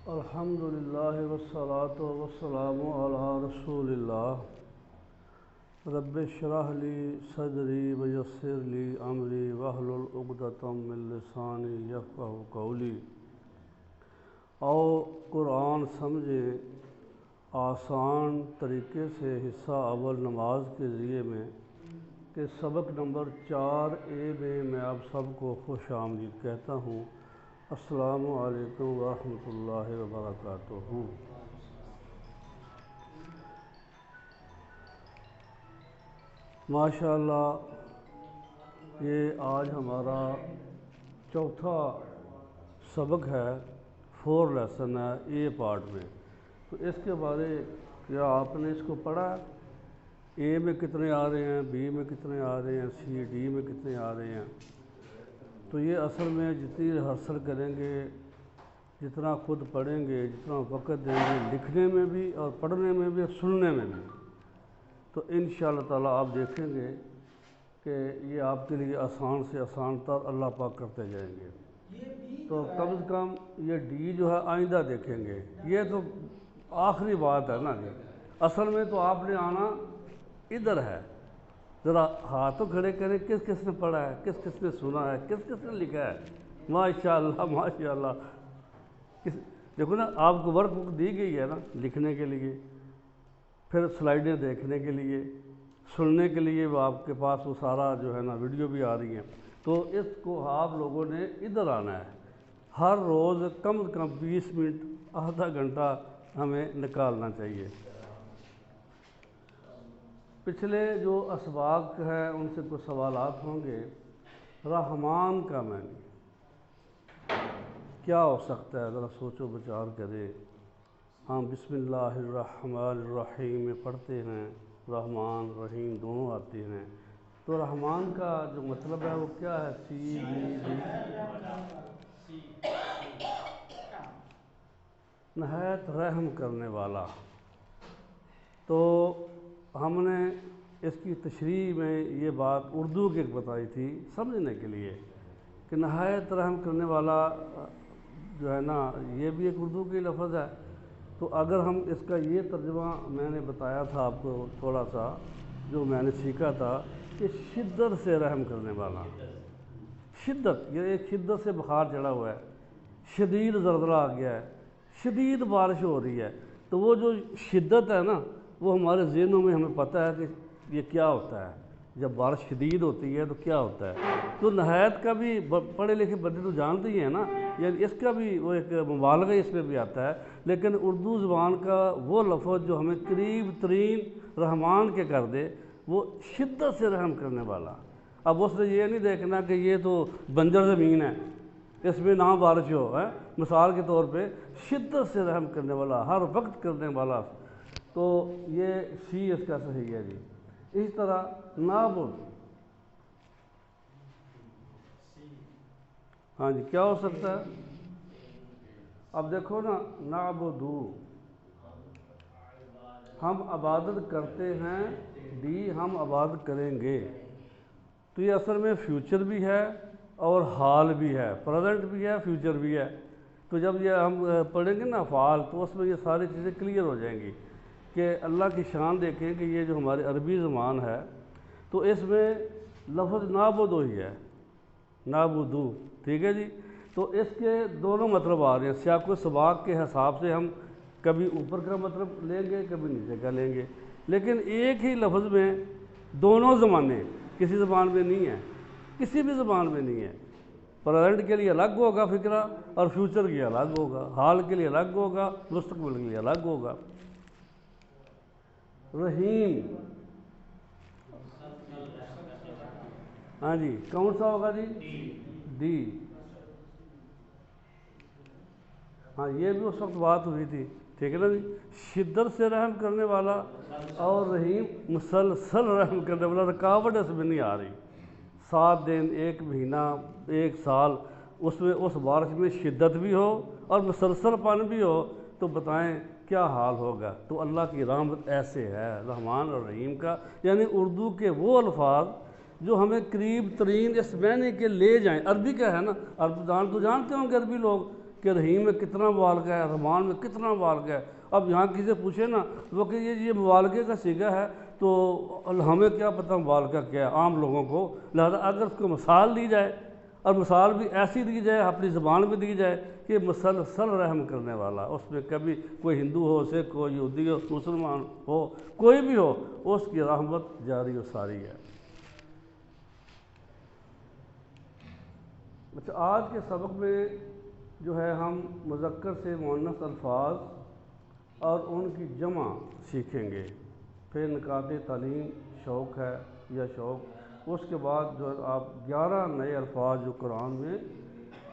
الحمدللہ والصلاة والسلام علی رسول اللہ رب اشرح لی صدری ویسر لی امری واحلل عقدۃ من لسانی یفقہوا قولی۔ آؤ قرآن سمجھیں آسان طریقے سے حصہ اول نماز کے ذریعے میں کہ سبق نمبر 4A میں میں آپ سب کو خوش آمدید کہتا ہوں۔ السلام علیکم ورحمۃ اللہ وبرکاتہ۔ ماشاءاللہ یہ آج ہمارا چوتھا سبق ہے، 4 لیسن ہے A پارٹ میں۔ تو اس کے بارے کیا آپ نے اس کو پڑھا؟ A میں کتنے آ رہے ہیں، B میں کتنے آ رہے ہیں، C D میں کتنے آ رہے ہیں؟ تو یہ اصل میں جتنی ریہرسل کریں گے، جتنا خود پڑھیں گے، جتنا وقت دیں گے لکھنے میں بھی اور پڑھنے میں بھی اور سننے میں بھی، تو انشاءاللہ تعالیٰ آپ دیکھیں گے کہ یہ آپ کے لیے آسان سے آسان تر اللہ پاک کرتے جائیں گے۔ تو کم از کم یہ D جو ہے آئندہ دیکھیں گے، یہ تو آخری بات ہے نا جی۔ اصل میں تو آپ نے آنا ادھر ہے، ذرا ہاتھوں کھڑے کریں، کس کس نے پڑھا ہے، کس کس نے سنا ہے، کس کس نے لکھا ہے؟ ماشاءاللہ ماشاءاللہ۔ دیکھو نا، آپ کو ورک بک دی گئی ہے نا لکھنے کے لیے، پھر سلائیڈیں دیکھنے کے لیے، سننے کے لیے وہ آپ کے پاس وہ سارا جو ہے نا ویڈیو بھی آ رہی ہیں۔ تو اس کو آپ لوگوں نے ادھر آنا ہے، ہر روز کم از کم 20 منٹ آدھا گھنٹہ ہمیں نکالنا چاہیے۔ پچھلے جو اسباق ہے ان سے کچھ سوالات ہوں گے۔ رحمان کا معنی کیا ہو سکتا ہے؟ ذرا سوچو بچار کرے۔ ہم بسم اللہ الرحمن الرحیم میں پڑھتے ہیں، رحمان رحیم دونوں آتے ہیں، تو رحمان کا جو مطلب ہے وہ کیا ہے؟ نہایت رحم کرنے والا۔ تو ہم نے اس کی تشریح میں یہ بات اردو کی بتائی تھی سمجھنے کے لیے کہ نہایت رحم کرنے والا جو ہے نا یہ بھی ایک اردو کی لفظ ہے۔ تو اگر ہم اس کا یہ ترجمہ میں نے بتایا تھا آپ کو تھوڑا سا، جو میں نے سیکھا تھا کہ شدت سے رحم کرنے والا۔ شدت، یہ ایک شدت سے بخار چڑھا ہوا ہے، شدید زلزلہ آ گیا ہے، شدید بارش ہو رہی ہے، تو وہ جو شدت ہے نا وہ ہمارے ذہنوں میں ہمیں پتہ ہے کہ یہ کیا ہوتا ہے، جب بارش شدید ہوتی ہے تو کیا ہوتا ہے۔ تو نہایت کا بھی پڑھے لکھے بندے تو جانتے ہی ہیں نا، یعنی اس کا بھی وہ ایک مبالغہ اس میں بھی آتا ہے، لیکن اردو زبان کا وہ لفظ جو ہمیں قریب ترین رحمان کے کر دے وہ شدت سے رحم کرنے والا۔ اب اس نے یہ نہیں دیکھنا کہ یہ تو بنجر زمین ہے، اس میں نہ بارش ہو، مثال کے طور پہ شدت سے رحم کرنے والا، ہر وقت کرنے والا، تو یہ سی اس کا صحیح ہے جی۔ اس طرح نعبد، ہاں جی کیا ہو سکتا ہے؟ اب دیکھو نا، نعبدو ہم عبادت کرتے ہیں، دی ہم عبادت کریں گے، تو یہ اصل میں فیوچر بھی ہے اور حال بھی ہے، پریزنٹ بھی ہے، فیوچر بھی ہے۔ تو جب یہ ہم پڑھیں گے نا افعال تو اس میں یہ ساری چیزیں کلیئر ہو جائیں گی کہ اللہ کی شان دیکھیں کہ یہ جو ہماری عربی زبان ہے تو اس میں لفظ نعبدو ہی ہے، نعبدو، ٹھیک ہے جی۔ تو اس کے دونوں مطلب آ رہے ہیں، سیاق و سباق کے حساب سے ہم کبھی اوپر کا مطلب لیں گے کبھی نیچے کا لیں گے، لیکن ایک ہی لفظ میں دونوں زمانے کسی زبان میں نہیں ہے، کسی بھی زبان میں نہیں ہے۔ پریزنٹ کے لیے الگ ہوگا فکرہ اور فیوچر کے لیے الگ ہوگا، حال کے لیے الگ ہوگا، مستقبل کے لیے الگ ہوگا۔ رحیم، ہاں جی کون سا ہوگا جی؟ ڈی۔ ہاں یہ بھی اس وقت بات ہوئی تھی، ٹھیک ہے نا جی۔ شدت سے رحم کرنے والا اور رحیم مسلسل رحم کرنے والا، رکاوٹ اس میں نہیں آ رہی۔ 7 دن، 1 مہینہ، 1 سال، اس میں اس بارش میں شدت بھی ہو اور مسلسل پن بھی ہو تو بتائیں کیا حال ہوگا۔ تو اللہ کی رحمت ایسے ہے رحمان اور رحیم کا، یعنی اردو کے وہ الفاظ جو ہمیں قریب ترین اس معنی کے لے جائیں۔ عربی کا ہے نا، عرب تو جانتے ہوں گے عربی لوگ کہ رحیم میں کتنا مبالغہ ہے، رحمان میں کتنا مبالغہ ہے۔ اب یہاں کسی سے پوچھے نا وہ کہ یہ مبالغے کا صیغہ ہے، تو ہمیں کیا پتہ مبالغہ کیا ہے عام لوگوں کو، لہذا اگر اس کو مثال دی جائے، اور مثال بھی ایسی دی جائے، اپنی زبان میں دی جائے کہ مسلسل رحم کرنے والا، اس میں کبھی کوئی ہندو ہو، سکھ ہو، یہودی ہو، مسلمان ہو، کوئی بھی ہو، اس کی رحمت جاری و ساری ہے۔ اچھا، آج کے سبق میں جو ہے ہم مذکر سے مؤنث الفاظ اور ان کی جمع سیکھیں گے، پھر نکات تعلیم شوق ہے یا شوق، اس کے بعد جو ہے آپ 11 نئے الفاظ جو قرآن میں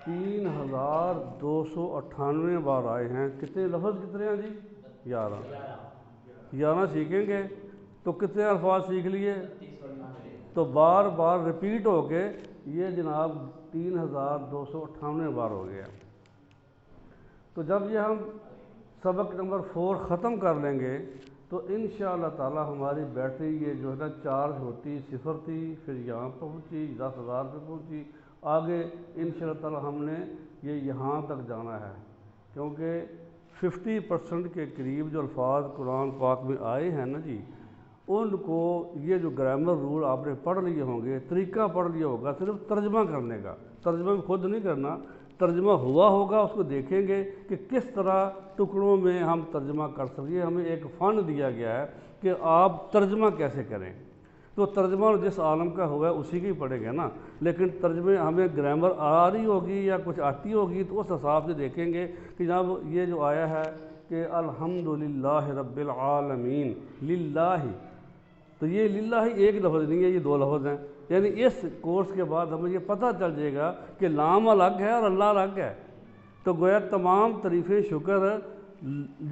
3298 بار آئے ہیں، کتنے لفظ کتنے ہیں جی؟ 11 سیکھیں گے تو کتنے الفاظ سیکھ لیے؟ تو بار بار ریپیٹ ہو کے یہ جناب 3298 بار ہو گیا۔ تو جب یہ ہم سبق نمبر 4 ختم کر لیں گے تو انشاءاللہ تعالی ہماری بیٹری یہ جو ہے نا چارج ہوتی 0 تھی، پھر یہاں پہنچی 10,000 پہ پہنچی، آگے انشاءاللہ تعالی ہم نے یہ یہاں تک جانا ہے، کیونکہ 50% کے قریب جو الفاظ قرآن پاک میں آئے ہیں نا جی، ان کو یہ جو گرامر رول آپ نے پڑھ لیے ہوں گے، طریقہ پڑھ لیا ہوگا صرف ترجمہ کرنے کا، ترجمہ بھی خود نہیں کرنا، ترجمہ ہوا ہوگا اس کو دیکھیں گے کہ کس طرح ٹکڑوں میں ہم ترجمہ کر سکیں۔ ہمیں ایک فن دیا گیا ہے کہ آپ ترجمہ کیسے کریں، تو ترجمہ جس عالم کا ہوا ہے اسی کی پڑھیں گے نا، لیکن ترجمے ہمیں گرامر آ رہی ہوگی یا کچھ آتی ہوگی تو اس حساب سے دیکھیں گے کہ جناب یہ جو آیا ہے کہ الحمدللہ رب العالمین للہ، تو یہ للہ ایک لفظ نہیں ہے، یہ 2 لفظ ہیں، یعنی اس کورس کے بعد ہمیں یہ پتہ چل جائے گا کہ لام الگ ہے اور اللہ الگ ہے، تو گویا تمام تعریفیں شکر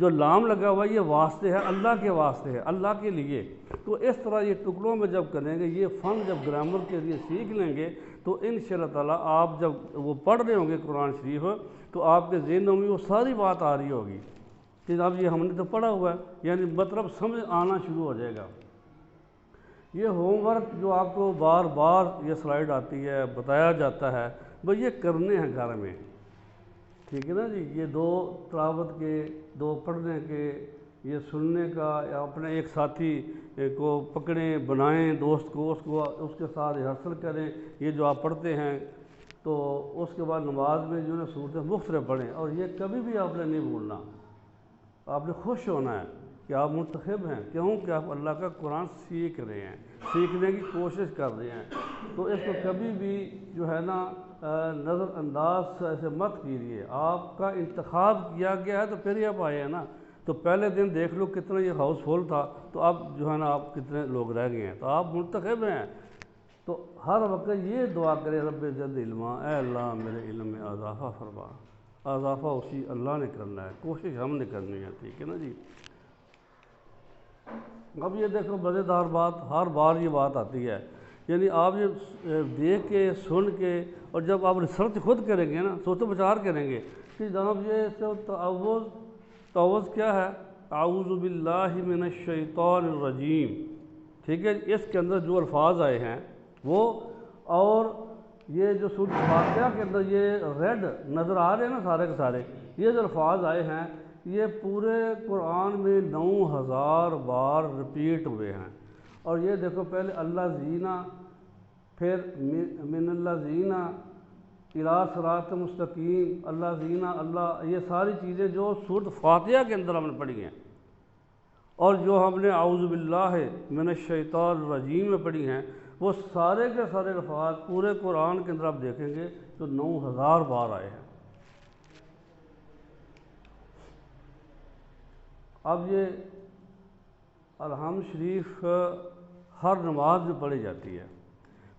جو لام لگا ہوا یہ واسطے ہے، اللہ کے واسطے ہے، اللہ کے لیے۔ تو اس طرح یہ ٹکڑوں میں جب کریں گے، یہ فن جب گرامر کے لیے سیکھ لیں گے تو انشاءاللہ تعالیٰ آپ جب وہ پڑھ رہے ہوں گے قرآن شریف تو آپ کے ذہنوں میں وہ ساری بات آ رہی ہوگی کہ اب یہ ہم نے تو پڑھا ہوا ہے، یعنی مطلب سمجھ آنا شروع ہو جائے گا۔ یہ ہوم ورک جو آپ کو بار بار یہ سلائیڈ آتی ہے، بتایا جاتا ہے، بھئی یہ کرنے ہیں گھر میں، ٹھیک ہے نا جی، یہ 2 تلاوت کے، 2 پڑھنے کے، یہ سننے کا، یا اپنے ایک ساتھی کو پکڑیں، بنائیں دوست کو، اس کے ساتھ ریہرسل کریں، یہ جو آپ پڑھتے ہیں، تو اس کے بعد نماز میں جو ہے صورتیں مختلف پڑھیں، اور یہ کبھی بھی آپ نے نہیں بھولنا، آپ نے خوش ہونا ہے کہ آپ منتخب ہیں، کیوں کہ آپ اللہ کا قرآن سیکھ رہے ہیں، سیکھنے کی کوشش کر رہے ہیں، تو اس کو کبھی بھی جو ہے نا نظر انداز ایسے مت کیجیے، آپ کا انتخاب کیا گیا ہے تو پھر ہی آپ آئے ہیں نا، تو پہلے دن دیکھ لو کتنا یہ ہاؤس فل تھا، تو اب جو ہے نا آپ کتنے لوگ رہ گئے ہیں، تو آپ منتخب ہیں، تو ہر وقت یہ دعا کرے رب زد علما، اے اللہ میرے علم میں اضافہ فرما، اضافہ اسی اللہ نے کرنا ہے، کوشش ہم نے کرنی ہے، ٹھیک ہے نا جی۔ اب یہ دیکھو مزیدار بات، ہر بار یہ بات آتی ہے، یعنی آپ یہ دیکھ کے سن کے، اور جب آپ ریسرچ خود کریں گے نا، سوچ و بچار کریں گے کہ جناب یہ تعوذ کیا ہے، اعوذ باللہ من الشیطان الرجیم، ٹھیک ہے، اس کے اندر جو الفاظ آئے ہیں وہ، اور یہ جو سورۃ فاتحہ کے اندر یہ ریڈ نظر آ رہے ہیں نا سارے کے سارے، یہ جو الفاظ آئے ہیں یہ پورے قرآن میں 9000 بار ریپیٹ ہوئے ہیں، اور یہ دیکھو پہلے اللہ زینہ، پھر من اللہ زینہ الی صراط مستقیم، اللہ زینہ، اللہ، یہ ساری چیزیں جو سورۃ فاتحہ کے اندر ہم نے پڑھی ہیں، اور جو ہم نے اعوذ باللہ من الشیطان الرجیم میں پڑھی ہیں، وہ سارے کے سارے الفاظ پورے قرآن کے اندر آپ دیکھیں گے تو 9000 بار آئے ہیں۔ اب یہ الحمد شریف ہر نماز میں پڑھی جاتی ہے،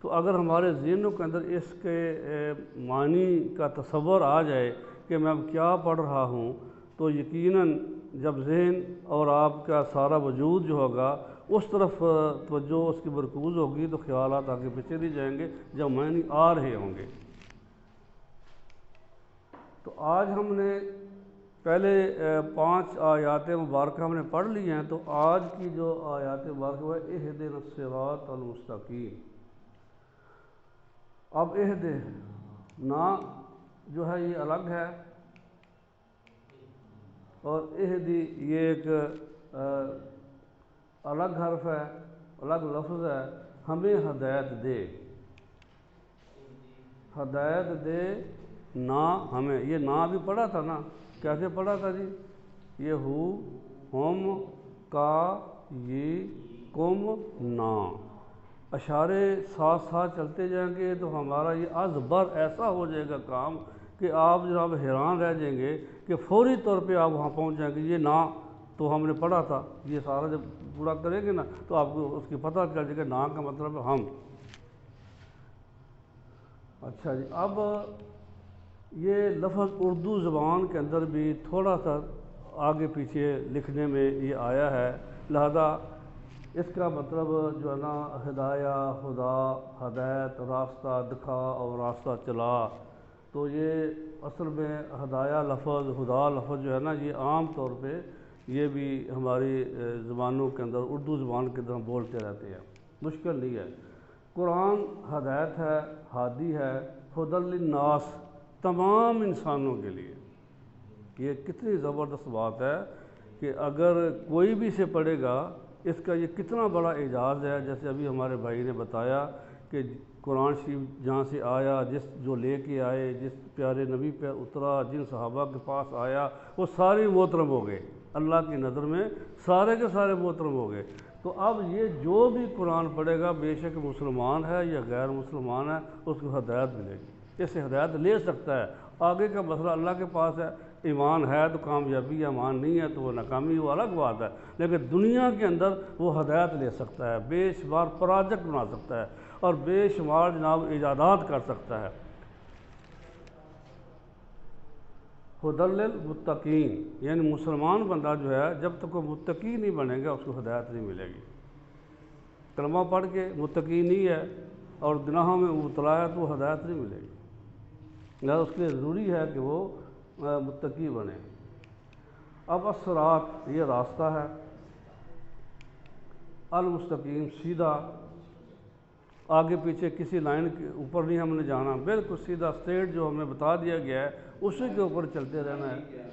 تو اگر ہمارے ذہنوں کے اندر اس کے معنی کا تصور آ جائے کہ میں اب کیا پڑھ رہا ہوں، تو یقیناً جب ذہن اور آپ کا سارا وجود جو ہوگا اس طرف توجہ اس کی مرکوز ہوگی تو خیالات آگے پیچھے نہیں جائیں گے جب معنی آ رہے ہوں گے۔ تو آج ہم نے پہلے 5 آیات مبارکہ ہم نے پڑھ لی ہیں، تو آج کی جو آیات مبارکہ ہے اہدنا الصراط المستقیم۔ اب اہدنا جو ہے یہ الگ ہے، اور اہدی یہ ایک الگ حرف ہے، الگ لفظ ہے، ہمیں ہدایت دے، ہدایت دے نہ ہمیں، یہ نہ بھی پڑھا تھا نا، کیسے پڑھا تھا جی؟ یہ ہو، ہم، کا، یہ، کم، نا، اشارے ساتھ ساتھ چلتے جائیں گے تو ہمارا یہ از بر ایسا ہو جائے گا کام کہ آپ جناب حیران رہ جائیں گے کہ فوری طور پہ آپ وہاں پہنچ جائیں گے۔ یہ نا تو ہم نے پڑھا تھا، یہ سارا جب پورا کریں گے نا تو آپ کو اس کی پتہ چل جائے گا نا کا مطلب ہم۔ اچھا جی، اب یہ لفظ اردو زبان کے اندر بھی تھوڑا سا آگے پیچھے لکھنے میں یہ آیا ہے، لہذا اس کا مطلب جو ہے نا ہدایہ، خدا، ہدایت، راستہ دکھا اور راستہ چلا، تو یہ اصل میں ہدایہ لفظ، خدا لفظ جو ہے نا یہ عام طور پہ یہ بھی ہماری زبانوں کے اندر، اردو زبان کے اندر ہم بولتے رہتے ہیں، مشکل نہیں ہے۔ قرآن ہدایت ہے، ہادی ہے، ہدی للناس، تمام انسانوں کے لیے۔ یہ کتنی زبردست بات ہے کہ اگر کوئی بھی اسے پڑھے گا، اس کا یہ کتنا بڑا اعجاز ہے۔ جیسے ابھی ہمارے بھائی نے بتایا کہ قرآن شریف جہاں سے آیا، جو لے کے آئے، جس پیارے نبی پہ اترا، جن صحابہ کے پاس آیا، وہ سارے محترم ہو گئے، اللہ کی نظر میں سارے کے سارے محترم ہو گئے۔ تو اب یہ جو بھی قرآن پڑھے گا، بے شک مسلمان ہے یا غیر مسلمان ہے، اس کو ہدایت ملے گی، اس سے ہدایت لے سکتا ہے۔ آگے کا مسئلہ اللہ کے پاس ہے، ایمان ہے تو کامیابی ہے، ایمان نہیں ہے تو وہ ناکامی، وہ الگ بات ہے، لیکن دنیا کے اندر وہ ہدایت لے سکتا ہے، بے شمار پروجیکٹ بنا سکتا ہے اور بے شمار جناب ایجادات کر سکتا ہے۔ ہدی للمتقین، یعنی مسلمان بندہ جو ہے جب تک وہ متقی نہیں بنے گا اس کو ہدایت نہیں ملے گی۔ کلمہ پڑھ کے متقی نہیں ہے اور گناہوں میں مبتلا ہے تو وہ ہدایت نہیں ملے گی، لہذا اس کے لیے ضروری ہے کہ وہ متقی بنے۔ اب الصراط یہ راستہ ہے، المستقیم سیدھا، آگے پیچھے کسی لائن کے اوپر نہیں ہم نے جانا، بالکل سیدھا اسٹریٹ جو ہمیں بتا دیا گیا ہے اسی کے اوپر چلتے رہنا ہے۔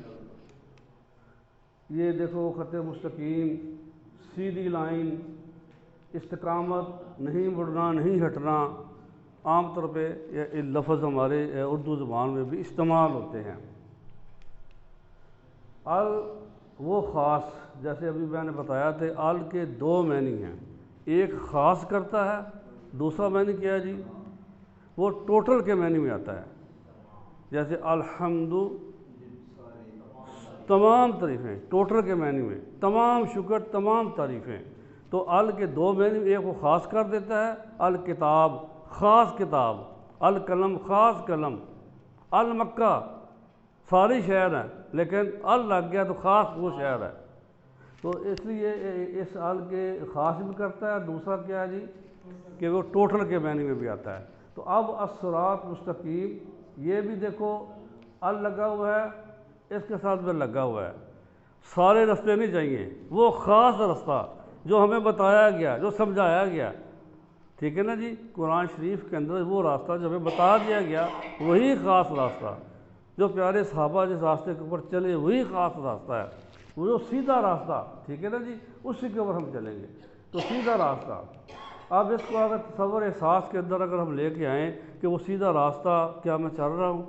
یہ دیکھو خط مستقیم، سیدھی لائن، استقامت، نہیں مڑنا نہیں ہٹنا، عام طور پہ یہ لفظ ہمارے اردو زبان میں بھی استعمال ہوتے ہیں۔ ال وہ خاص، جیسے ابھی میں نے بتایا تھے، ال کے دو معنی ہیں، ایک خاص کرتا ہے، دوسرا معنی کیا ہے جی؟ وہ ٹوٹل کے معنی میں آتا ہے، جیسے الحمد، تمام تعریفیں، ٹوٹل کے معنی میں تمام شکر، تمام تعریفیں۔ تو ال کے دو معنی، ایک وہ خاص کر دیتا ہے، الکتاب خاص کتاب، القلم خاص قلم، المکہ ساری شہر ہے، لیکن ال لگ گیا تو خاص وہ شہر ہے، تو اس لیے اس ال کے خاص بھی کرتا ہے۔ دوسرا کیا ہے جی کہ وہ ٹوٹل کے معنی میں بھی آتا ہے۔ تو اب الصراط مستقیم، یہ بھی دیکھو ال لگا ہوا ہے، اس کے ساتھ بھی لگا ہوا ہے، سارے رستے نہیں چاہیے، وہ خاص رستہ جو ہمیں بتایا گیا، جو سمجھایا گیا، ٹھیک ہے نا جی؟ قرآن شریف کے اندر وہ راستہ جو ہمیں بتا دیا گیا وہی خاص راستہ، جو پیارے صحابہ جس راستے کے اوپر چلے وہی خاص راستہ ہے، وہ جو سیدھا راستہ، ٹھیک ہے نا جی؟ اسی کے اوپر ہم چلیں گے، تو سیدھا راستہ۔ اب اس کو اگر تصور احساس کے اندر اگر ہم لے کے آئیں کہ وہ سیدھا راستہ کیا میں چل رہا ہوں،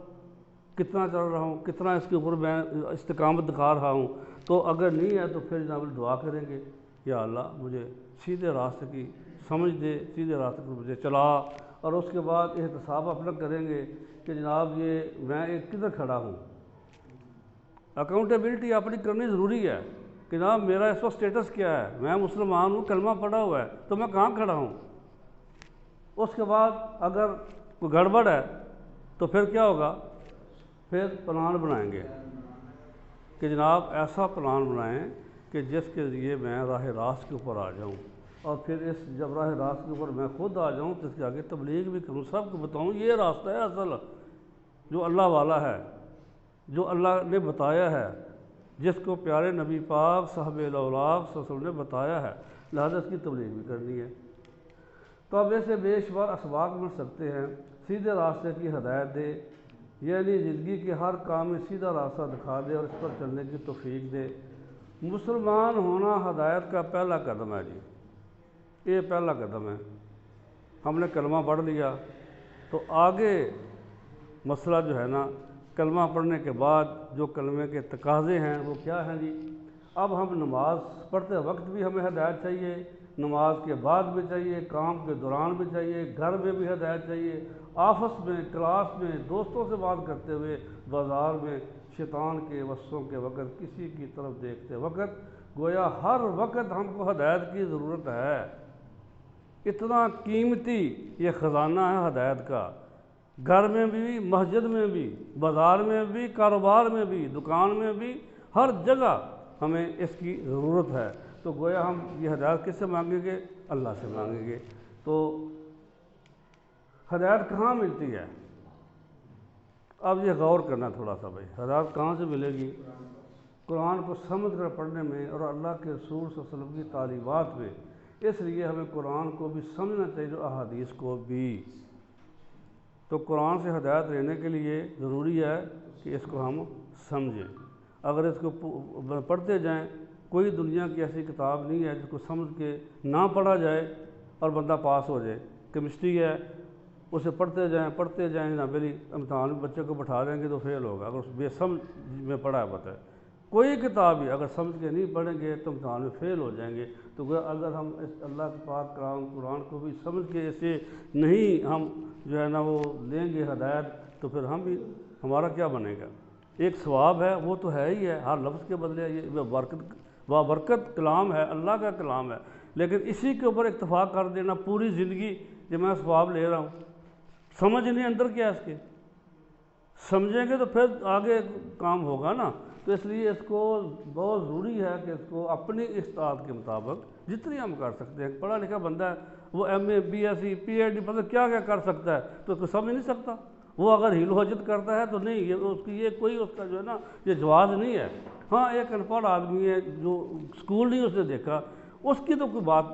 کتنا چل رہا ہوں، کتنا اس کے اوپر میں استقامت دکھا رہا ہوں، تو اگر نہیں ہے تو پھر جناب دعا کریں گے، یا اللہ مجھے سیدھے راستے کی سمجھ دے، سیدھے راستے پر مجھے چلا، اور اس کے بعد احتساب اپنا کریں گے کہ جناب یہ میں کدھر کھڑا ہوں۔ اکاؤنٹیبلٹی اپنی کرنی ضروری ہے کہ جناب میرا اس وقت اسٹیٹس کیا ہے، میں مسلمان ہوں، کلمہ پڑھا ہوا ہے، تو میں کہاں کھڑا ہوں۔ اس کے بعد اگر کوئی گڑبڑ ہے تو پھر کیا ہوگا، پھر پلان بنائیں گے کہ جناب ایسا پلان بنائیں کہ جس کے ذریعے میں راہ راست کے اوپر آ جاؤں، اور پھر اس جب راہ راست کے اوپر میں خود آ جاؤں تو اس کے آگے تبلیغ بھی کروں، سب کو بتاؤں یہ راستہ ہے اصل، جو اللہ والا ہے، جو اللہ نے بتایا ہے، جس کو پیارے نبی پاک صاحب الاولاق صلی اللہ علیہ وسلم نے بتایا ہے، لہذا اس کی تبلیغ بھی کرنی ہے۔ تو اب ایسے بے شمار اسباق مل سکتے ہیں، سیدھے راستے کی ہدایت دے، یعنی زندگی کے ہر کام میں سیدھا راستہ دکھا دے اور اس پر چلنے کی توفیق دے۔ مسلمان ہونا ہدایت کا پہلا قدم ہے جی، یہ پہلا قدم ہے۔ ہم نے کلمہ پڑھ لیا تو آگے مسئلہ جو ہے نا، کلمہ پڑھنے کے بعد جو کلمے کے تقاضے ہیں وہ کیا ہیں جی؟ اب ہم نماز پڑھتے وقت بھی ہمیں ہدایت چاہیے، نماز کے بعد بھی چاہیے، کام کے دوران بھی چاہیے، گھر میں بھی ہدایت چاہیے، آفس میں، کلاس میں، دوستوں سے بات کرتے ہوئے، بازار میں، شیطان کے وسوسوں کے وقت، کسی کی طرف دیکھتے وقت، گویا ہر وقت ہم کو ہدایت کی ضرورت ہے۔ اتنا قیمتی یہ خزانہ ہے ہدایت کا، گھر میں بھی، مسجد میں بھی، بازار میں بھی، کاروبار میں بھی، دکان میں بھی، ہر جگہ ہمیں اس کی ضرورت ہے۔ تو گویا ہم یہ ہدایت کس سے مانگیں گے؟ اللہ سے مانگیں گے۔ تو ہدایت کہاں ملتی ہے؟ اب یہ غور کرنا تھوڑا سا بھائی، ہدایت کہاں سے ملے گی؟ قرآن کو سمجھ کر پڑھنے میں اور اللہ کے رسول صلی اللہ علیہ وسلم کی تعلیمات میں۔ اس لیے ہمیں قرآن کو بھی سمجھنا چاہیے، احادیث کو بھی۔ تو قرآن سے ہدایت لینے کے لیے ضروری ہے کہ اس کو ہم سمجھیں۔ اگر اس کو پڑھتے جائیں، کوئی دنیا کی ایسی کتاب نہیں ہے جس کو سمجھ کے نہ پڑھا جائے اور بندہ پاس ہو جائے۔ کیمسٹری ہے، اسے پڑھتے جائیں نہ میری امتحان میں بچے کو بٹھا دیں گے تو فیل ہوگا اگر اس بے سمجھ میں پڑھا ہے پتہ ہے۔ کوئی کتاب ہی اگر سمجھ کے نہیں پڑھیں گے تو امتحان میں فیل ہو جائیں گے۔ تو اگر ہم اس اللہ کے پاک کلام قرآن کو بھی سمجھ کے اسے نہیں ہم جو ہے نا وہ لیں گے ہدایت، تو پھر ہم بھی، ہمارا کیا بنے گا؟ ایک ثواب ہے وہ تو ہے ہی ہے، ہر لفظ کے بدلے یہ بابرکت کلام ہے، اللہ کا کلام ہے، لیکن اسی کے اوپر اکتفا کر دینا پوری زندگی کہ میں ثواب لے رہا ہوں، سمجھ نہیں اندر کیا اس کے، سمجھیں گے تو پھر آگے کام ہوگا نا۔ تو اس لیے اس کو بہت ضروری ہے کہ اس کو اپنی استطاعت کے مطابق جتنی ہم کر سکتے ہیں۔ پڑھا لکھا بندہ ہے، وہ M A, B S C, P H D پتہ کیا کیا کر سکتا ہے، تو اس کو سمجھ نہیں سکتا۔ وہ اگر ہیل حجت کرتا ہے تو نہیں، یہ کوئی اس کا جو ہے نا یہ جواز نہیں ہے۔ ہاں ایک ان پڑھ آدمی ہے جو اسکول نہیں اس نے دیکھا، اس کی تو کوئی بات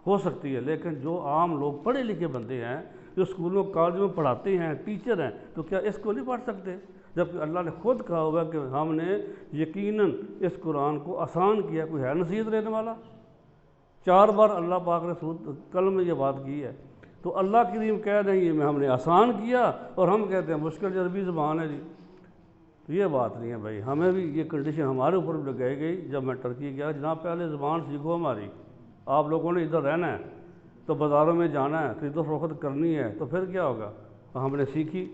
ہو سکتی ہے، لیکن جو عام لوگ پڑھے لکھے بندے ہیں جو اسکولوں کالجوں میں پڑھاتے ہیں، ٹیچر ہیں، تو کیا اس کو نہیں پڑھ سکتے؟ جبکہ اللہ نے خود کہا ہوگا کہ ہم نے یقیناً اس قرآن کو آسان کیا۔ کوئی ہے نصیحت لینے والا؟ 4 بار اللہ پاک نے کلم میں یہ بات کی ہے۔ تو اللہ کریم کہہ دیں گے ہم نے آسان کیا اور ہم کہتے ہیں مشکل عربی زبان ہے جی، یہ بات نہیں ہے بھائی۔ ہمیں بھی یہ کنڈیشن ہمارے اوپر بھی لگائی گئی جب میں ٹرکی گیا، جناب پہلے زبان سیکھو ہماری، آپ لوگوں نے ادھر رہنا ہے تو بازاروں میں جانا ہے، خرید و فروخت کرنی ہے، تو پھر کیا ہوگا؟ ہم نے سیکھی،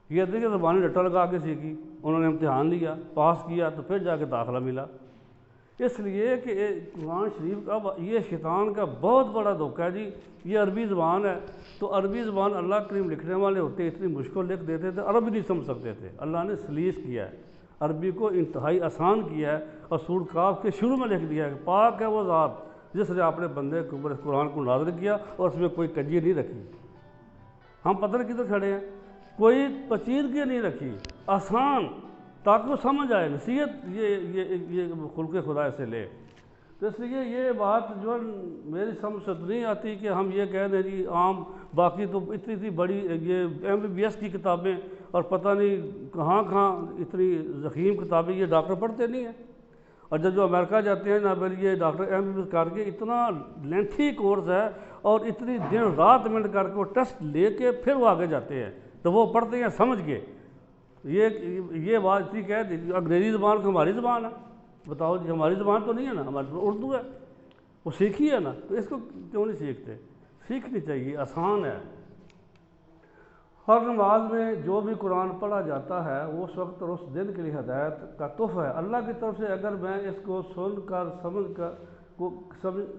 یہ دیکھیں زبانی رٹا لگا کے سیکھی، انہوں نے امتحان لیا، پاس کیا، تو پھر جا کے داخلہ ملا۔ اس لیے کہ قرآن شریف کا یہ شیطان کا بہت بڑا دھوکہ ہے جی۔ یہ عربی زبان ہے تو عربی زبان اللہ کریم لکھنے والے ہوتے اتنی مشکل لکھ دیتے تھے، عرب نہیں سمجھ سکتے تھے۔ اللہ نے سلیس کیا ہے، عربی کو انتہائی آسان کیا ہے، اور سورۃ کاف کے شروع میں لکھ دیا ہے کہ پاک ہے وہ ذات جس نے اپنے بندے کے اوپر اس قرآن کو نازل کیا اور اس میں کوئی کنجی نہیں رکھی۔ ہم پتہ نہیں کدھر کھڑے ہیں، کوئی پیچیدگی نہیں رکھی، آسان، تاکہ وہ سمجھ آئے، نصیحت یہ خلق خدا سے لے۔ تو اس لیے یہ بات جو میری سمجھ سے نہیں آتی کہ ہم یہ کہہ دیں جی عام، باقی تو اتنی بڑی یہ ایم بی بی ایس کی کتابیں اور پتہ نہیں کہاں اتنی ضخیم کتابیں یہ ڈاکٹر پڑھتے نہیں ہیں، اور جب جو امریکہ جاتے ہیں نہ پھر یہ doctor M B B S کر کے اتنا لینتھی کورس ہے اور اتنی دن رات محنت کر کے وہ ٹیسٹ لے کے پھر وہ آگے جاتے ہیں، تو وہ پڑھتے ہیں سمجھ کے۔ یہ بات اتنی کہہ دی انگریزی زبان کو ہماری زبان ہے، بتاؤ جی ہماری زبان تو نہیں ہے نا، ہماری زبان اردو ہے، وہ سیکھی ہے نا، تو اس کو کیوں نہیں سیکھتے؟ سیکھنی چاہیے، آسان ہے۔ ہر نماز میں جو بھی قرآن پڑھا جاتا ہے وہ اس وقت اور اس دن کے لیے ہدایت کا تحفہ ہے اللہ کی طرف سے۔ اگر میں اس کو سن کر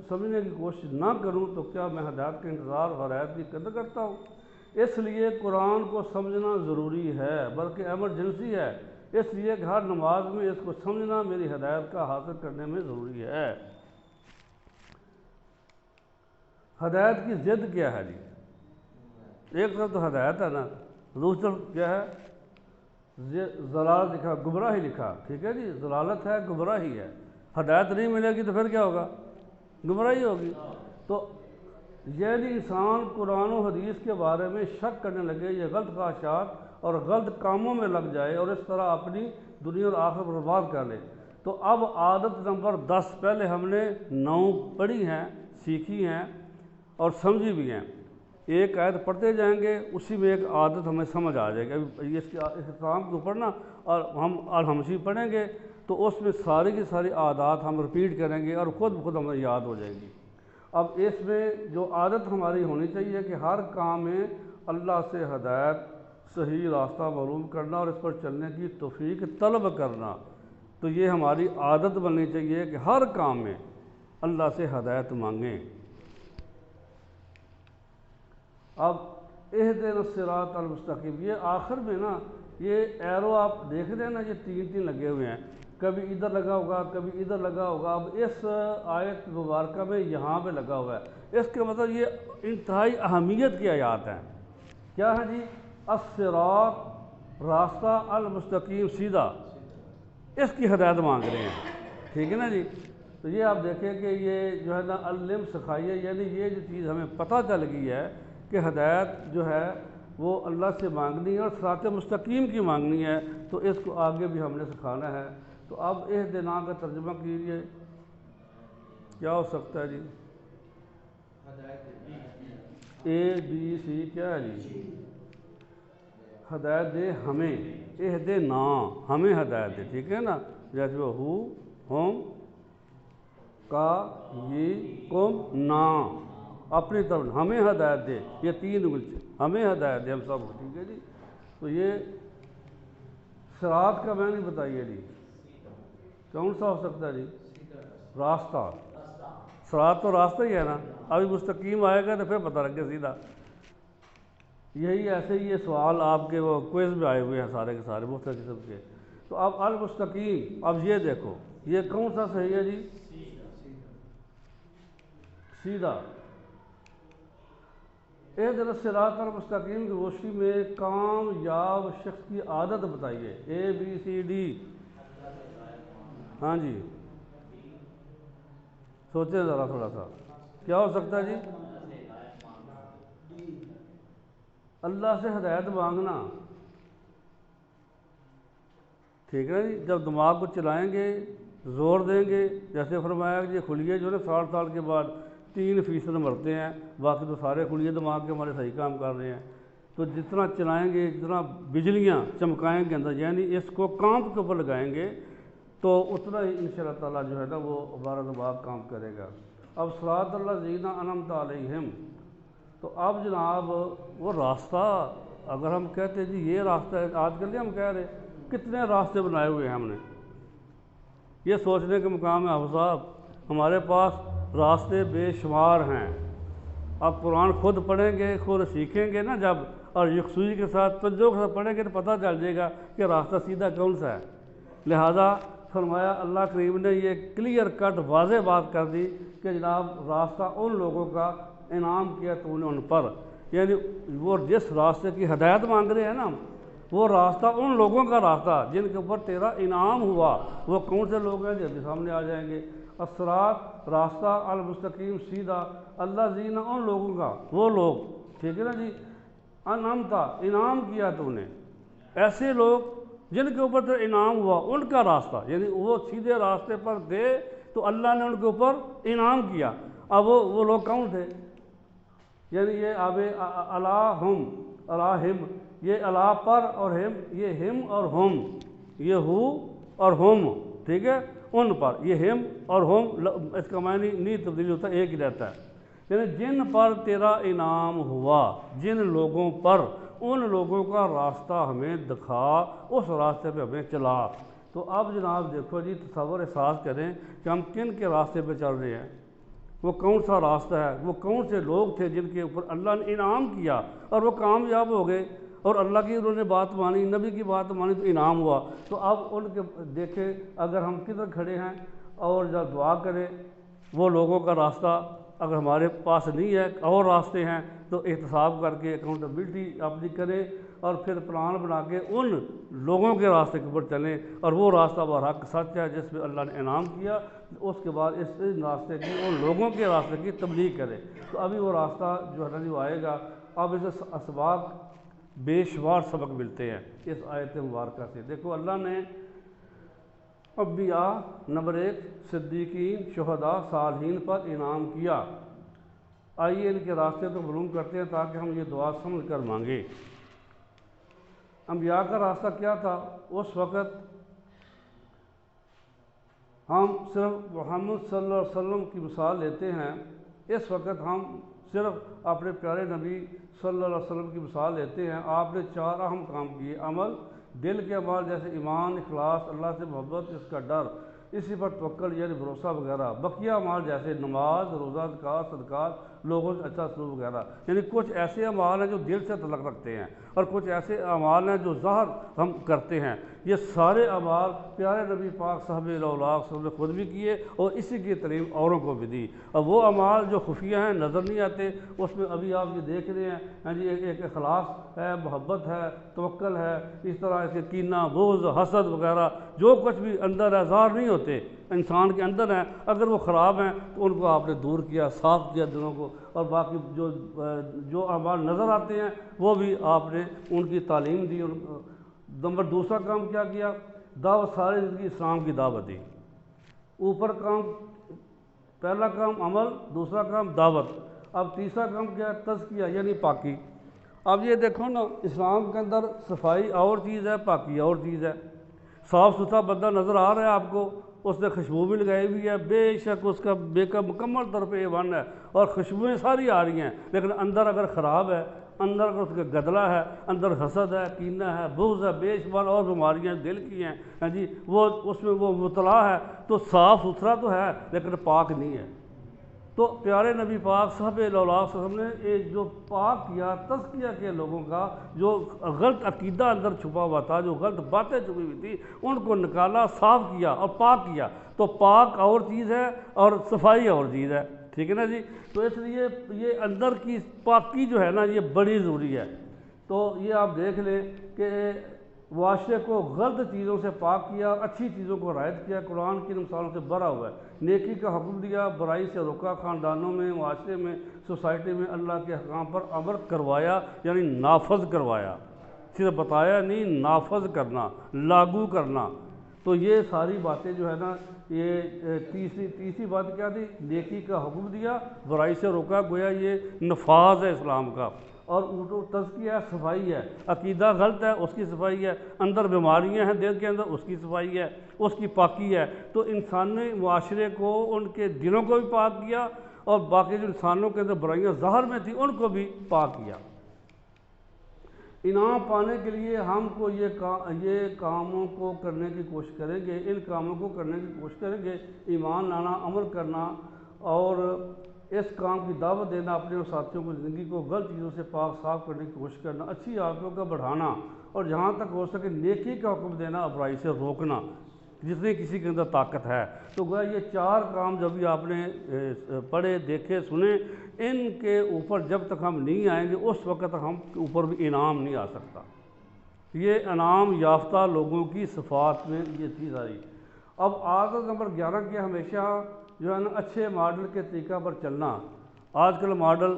سمجھنے کی کوشش نہ کروں تو کیا میں ہدایت کے انتظار اور ہدایت کی قدر کرتا ہوں؟ اس لیے قرآن کو سمجھنا ضروری ہے، بلکہ ایمرجنسی ہے۔ اس لیے کہ ہر نماز میں اس کو سمجھنا میری ہدایت کا حاصل کرنے میں ضروری ہے۔ ہدایت کی ضد کیا ہے جی؟ ایک طرف تو ہدایت ہے نا، دوسری طرف کیا ہے؟ ضلالت لکھا، گمراہی لکھا، ٹھیک ہے جی، ضلالت ہے، گمراہی ہے۔ ہدایت نہیں ملے گی تو پھر کیا ہوگا؟ گمراہی ہوگی۔ تو یعنی انسان قرآن و حدیث کے بارے میں شک کرنے لگے، یہ غلط خواہشات اور غلط کاموں میں لگ جائے اور اس طرح اپنی دنیا اور آخرت برباد کر لے۔ تو اب عادت نمبر 10 پہلے ہم نے 9 پڑھی ہیں، سیکھی ہیں اور سمجھی بھی ہیں۔ ایک آیت پڑھتے جائیں گے، اسی میں ایک عادت ہمیں سمجھ آ جائے گی۔ ابھی اس اختتام کے اوپر نا اور ہم الحمشی پڑھیں گے تو اس میں ساری کی ساری عادات ہم رپیٹ کریں گے اور خود بخود ہمیں یاد ہو جائے گی۔ اب اس میں جو عادت ہماری ہونی چاہیے کہ ہر کام میں اللہ سے ہدایت، صحیح راستہ معلوم کرنا اور اس پر چلنے کی توفیق طلب کرنا، تو یہ ہماری عادت بننی چاہیے کہ ہر کام میں اللہ سے ہدایت مانگیں۔ اب اہدنا الصراط المستقیم، یہ آخر میں نا یہ ایرو آپ دیکھ رہے ہیں نا، یہ 3 لگے ہوئے ہیں، کبھی ادھر لگا ہوگا کبھی ادھر لگا ہوگا۔ اب اس آیت مبارکہ میں یہاں پہ لگا ہوا ہے، اس کے مطلب یہ انتہائی اہمیت کی آیات ہیں۔ کیا ہے جی؟ الصراط، راستہ، المستقیم، سیدھا، اس کی ہدایت مانگ رہے ہیں، ٹھیک ہے نا جی؟ تو یہ آپ دیکھیں کہ یہ جو ہے نا علم سکھائیے، یعنی یہ جو چیز ہمیں پتہ چل گئی ہے کہ ہدایت جو ہے وہ اللہ سے مانگنی ہے اور صراط مستقیم کی مانگنی ہے، تو اس کو آگے بھی ہم نے سکھانا ہے۔ تو اب اہدنا کا ترجمہ کیجئے، کیا ہو سکتا ہے جی؟ ABC کیا ہے جی؟ ہدایت دے ہمیں، اہدنا، ہمیں ہدایت دے، ٹھیک ہے نا؟ جیسے وہ ہو، ہم، کا، یہ، کم، نا، اپنی طرف ہمیں ہدایت دے، یہ 3 ملتے ہمیں ہدایت دے ہم سب کو، ٹھیک ہے جی؟ تو یہ صراط کا معنی بتائیے جی، کون سا ہو سکتا ہے جی؟ راستہ، صراط تو راستہ ہی ہے نا، ابھی مستقیم آئے گا تو پھر پتہ لگے سیدھا۔ یہی ایسے ہی یہ سوال آپ کے وہ کوئز میں آئے ہوئے ہیں سارے کے سارے مختلف قسم کے۔ تو اب المستقیم، اب یہ دیکھو یہ کون سا صحیح ہے جی؟ سیدھا۔ اہدنا الصراط المستقیم کی روشنی میں کامیاب شخص کی عادت بتائیے، ABCD۔ ہاں جی، سوچیں ذرا تھوڑا سا، کیا ہو سکتا ہے جی؟ اللہ سے ہدایت مانگنا، ٹھیک ہے جی؟ جب دماغ کو چلائیں گے، زور دیں گے، جیسے فرمایا کہ یہ خلیے جو ہے نا 60 سال کے بعد 3% مرتے ہیں، باقی تو سارے خلیے دماغ کے ہمارے صحیح کام کر رہے ہیں۔ تو جتنا چلائیں گے، جتنا بجلیاں چمکائیں گے اندر، یعنی اس کو کام کے اوپر لگائیں گے تو اتنا ہی انشاءاللہ تعالیٰ جو ہے نا وہ ہمارا دماغ کام کرے گا۔ اب صراط الذین انعمت علیہم، تو اب جناب وہ راستہ اگر ہم کہتے ہیں جی یہ راستہ ہے، آج کل ہم کہہ رہے کتنے راستے بنائے ہوئے ہیں ہم نے، یہ سوچنے کے مقام ہے حافظ صاحب، ہمارے پاس راستے بے شمار ہیں۔ اب قرآن خود پڑھیں گے، خود سیکھیں گے نا جب، اور یکسوئی کے ساتھ توجہ کے ساتھ پڑھیں گے تو پتہ چل جائے گا کہ راستہ سیدھا کون سا ہے۔ لہٰذا فرمایا اللہ کریم نے یہ کلیئر کٹ واضح بات کر دی کہ جناب راستہ ان لوگوں کا انعام کیا تو نے ان پر، یعنی وہ جس راستے کی ہدایت مانگ رہے ہیں نا، وہ راستہ ان لوگوں کا راستہ جن کے اوپر تیرا انعام ہوا، وہ کون سے لوگ ہیں جب سامنے آ جائیں گے۔ الصراط، راستہ، المستقیم، سیدھا، الذین، ان لوگوں کا، وہ لوگ، ٹھیک ہے نا جی؟ انعمتا، انعام کیا تو نے، ایسے لوگ جن کے اوپر تو انعام ہوا ان کا راستہ، یعنی وہ سیدھے راستے پر دے تو اللہ نے ان کے اوپر انعام کیا۔ اب وہ لوگ کون تھے؟ یعنی یہ اب الہم، الہم، یہ اللہ پر اور ہم، یہ ہم اور ہم، یہ ہو اور ہم، ٹھیک ہے، ان پر، یہ ہم اور ہم، اس کا معنی نہیں تبدیل ہوتا، ایک ہی رہتا ہے، یعنی جن پر تیرا انعام ہوا، جن لوگوں پر، ان لوگوں کا راستہ ہمیں دکھا، اس راستے پہ ہمیں چلا۔ تو اب جناب دیکھو جی، تصور احساس کریں کہ ہم کن کے راستے پہ چل رہے ہیں، وہ کون سا راستہ ہے، وہ کون سے لوگ تھے جن کے اوپر اللہ نے انعام کیا اور وہ کامیاب ہو گئے اور اللہ کی انہوں نے بات مانی، نبی کی بات مانی تو انعام ہوا۔ تو اب ان کے دیکھیں اگر ہم کدھر کھڑے ہیں اور جب دعا کریں، وہ لوگوں کا راستہ اگر ہمارے پاس نہیں ہے، اور راستے ہیں، تو احتساب کر کے اکاؤنٹیبلٹی اپنی کریں اور پھر پلان بنا کے ان لوگوں کے راستے کے اوپر چلیں، اور وہ راستہ برحق سچ ہے جس میں اللہ نے انعام کیا، اس کے بعد اس راستے کی، ان لوگوں کے راستے کی تبلیغ کرے۔ تو ابھی وہ راستہ جو ہے نا جو آئے گا، اب اسے اسباق بے شمار سبق ملتے ہیں اس آیت مبارکہ سے۔ دیکھو اللہ نے انبیاء نمبر 1 صدیقین، شہداء، صالحین پر انعام کیا۔ آئیے ان کے راستے تو معلوم کرتے ہیں تاکہ ہم یہ دعا سمجھ کر مانگیں۔ انبیاء کا راستہ کیا تھا؟ اس وقت ہم صرف محمد صلی اللہ علیہ وسلم کی مثال لیتے ہیں، اس وقت ہم صرف اپنے پیارے نبی صلی اللہ علیہ وسلم کی مثال لیتے ہیں۔ آپ نے 4 اہم کام کیے: عمل، دل کے اعمال جیسے ایمان، اخلاص، اللہ سے محبت، اس کا ڈر، اسی پر توکل یعنی بھروسہ وغیرہ، بقیہ اعمال جیسے نماز، روزہ، زکوٰۃ، صدقات، لوگوں سے اچھا سلوک وغیرہ۔ یعنی کچھ ایسے اعمال ہیں جو دل سے تعلق رکھتے ہیں اور کچھ ایسے اعمال ہیں جو ظاہر ہم کرتے ہیں۔ یہ سارے اعمال پیارے نبی پاک صاحب صلی اللہ علیہ وسلم نے خود بھی کیے اور اسی کی تعلیم اوروں کو بھی دی۔ اور وہ اعمال جو خفیہ ہیں، نظر نہیں آتے، اس میں ابھی آپ یہ دیکھ رہے ہیں، ہاں جی، ایک اخلاص ہے، محبت ہے، توکل ہے، اس طرح سے کینہ، بغض، حسد وغیرہ جو کچھ بھی اندر ہے ظاہر نہیں ہوتے، انسان کے اندر ہیں، اگر وہ خراب ہیں تو ان کو آپ نے دور کیا، صاف کیا دلوں کو، اور باقی جو اعمال نظر آتے ہیں وہ بھی آپ نے ان کی تعلیم دی۔ نمبر 2 کام کیا کیا؟ دعوت، ساری زندگی اسلام کی دعوت دی۔ اوپر کام، پہلا کام عمل، دوسرا کام دعوت، اب تیسرا کام کیا ہے؟ تزکیہ یعنی پاکی۔ اب یہ دیکھو نا، اسلام کے اندر صفائی اور چیز ہے، پاکی اور چیز ہے۔ صاف ستھرا بندہ نظر آ رہا ہے آپ کو، اس نے خوشبو بھی لگائی ہوئی ہے، بے شک اس کا میک اپ مکمل طور پہ A1 ہے اور خوشبوئیں ساری آ رہی ہیں، لیکن اندر اگر خراب ہے، اندر اگر اس کا گدلا ہے، اندر حسد ہے، کینہ ہے، بغض ہے، بے شمار اور بیماریاں دل کی ہیں، ہاں جی، وہ اس میں وہ مبتلا ہے، تو صاف ستھرا تو ہے لیکن پاک نہیں ہے۔ تو پیارے نبی پاک صاحب صلی اللہ علیہ وسلم نے ایک جو پاک کیا، تزکیہ کیا لوگوں کا، جو غلط عقیدہ اندر چھپا ہوا تھا، جو غلط باتیں چھپی ہوئی تھی، ان کو نکالا، صاف کیا اور پاک کیا۔ تو پاک اور چیز ہے اور صفائی اور چیز ہے، ٹھیک ہے نا جی۔ تو اس لیے یہ اندر کی پاکی جو ہے نا، یہ بڑی ضروری ہے۔ تو یہ آپ دیکھ لیں کہ معاشرے کو غلط چیزوں سے پاک کیا اور اچھی چیزوں کو رائج کیا، قرآن کی مثالوں سے بھرا ہوا ہے، نیکی کا حکم دیا، برائی سے روکا، خاندانوں میں، معاشرے میں، سوسائٹی میں اللہ کے احکام پر عمل کروایا، یعنی نافذ کروایا، صرف بتایا نہیں، نافذ کرنا، لاگو کرنا۔ تو یہ ساری باتیں جو ہے نا، یہ تیسری بات کیا تھی؟ نیکی کا حکم دیا، برائی سے روکا، گویا یہ نفاذ ہے اسلام کا۔ اور تزکیہ ہے، صفائی ہے، عقیدہ غلط ہے اس کی صفائی ہے، اندر بیماریاں ہیں دل کے اندر اس کی صفائی ہے، اس کی پاکی ہے۔ تو انسانی معاشرے کو، ان کے دلوں کو بھی پاک کیا اور باقی جو انسانوں کے اندر برائیاں ظاہر میں تھیں ان کو بھی پاک کیا۔ انعام پانے کے لیے ہم کو یہ کاموں کو کرنے کی کوشش کریں گے، ان کاموں کو کرنے کی کوشش کریں گے: ایمان لانا، عمل کرنا اور اس کام کی دعوت دینا، اپنے اور ساتھیوں کو زندگی کو غلط چیزوں سے پاک صاف کرنے کی کوشش کرنا، اچھی عادتوں کا بڑھانا اور جہاں تک ہو سکے نیکی کا حکم دینا اور برائی سے روکنا، جتنی کسی کے اندر طاقت ہے۔ تو گویا یہ 4 کام جب بھی آپ نے پڑھے، دیکھے، سنے، ان کے اوپر جب تک ہم نہیں آئیں گے اس وقت تک ہم کے اوپر بھی انعام نہیں آ سکتا۔ یہ انعام یافتہ لوگوں کی صفات میں یہ تھی ساری۔ اب عادت نمبر 11 کی ہمیشہ جو ہے نا اچھے ماڈل کے طریقہ پر چلنا۔ آج کل ماڈل،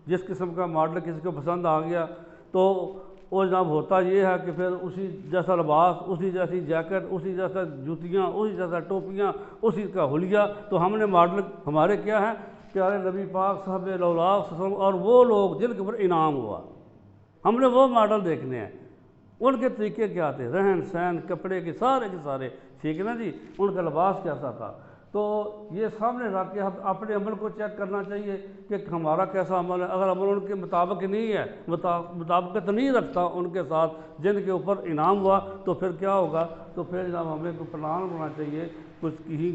جس قسم کا ماڈل کسی کو پسند آ گیا تو وہ جناب ہوتا یہ ہے کہ پھر اسی جیسا لباس، اسی جیسی جیکٹ، اسی جیسا جوتیاں، اسی جیسا ٹوپیاں، اسی کا حلیہ۔ تو ہم نے ماڈل ہمارے کیا ہیں؟ پیارے نبی پاک صاحب صلی اللہ علیہ وسلم اور وہ لوگ جن کے اوپر انعام ہوا، ہم نے وہ ماڈل دیکھنے ہیں۔ ان کے طریقے کیا تھے، رہن سہن، کپڑے کے سارے، ٹھیک ہے نا جی، ان کا لباس کیسا تھا۔ تو یہ سامنے رکھ کے اپنے عمل کو چیک کرنا چاہیے کہ ہمارا کیسا عمل ہے۔ اگر عمل ان کے مطابق نہیں ہے، مطابقت نہیں رکھتا ان کے ساتھ جن کے اوپر انعام ہوا، تو پھر کیا ہوگا؟ تو پھر جناب ہمیں کوئی پلان بنانا چاہیے،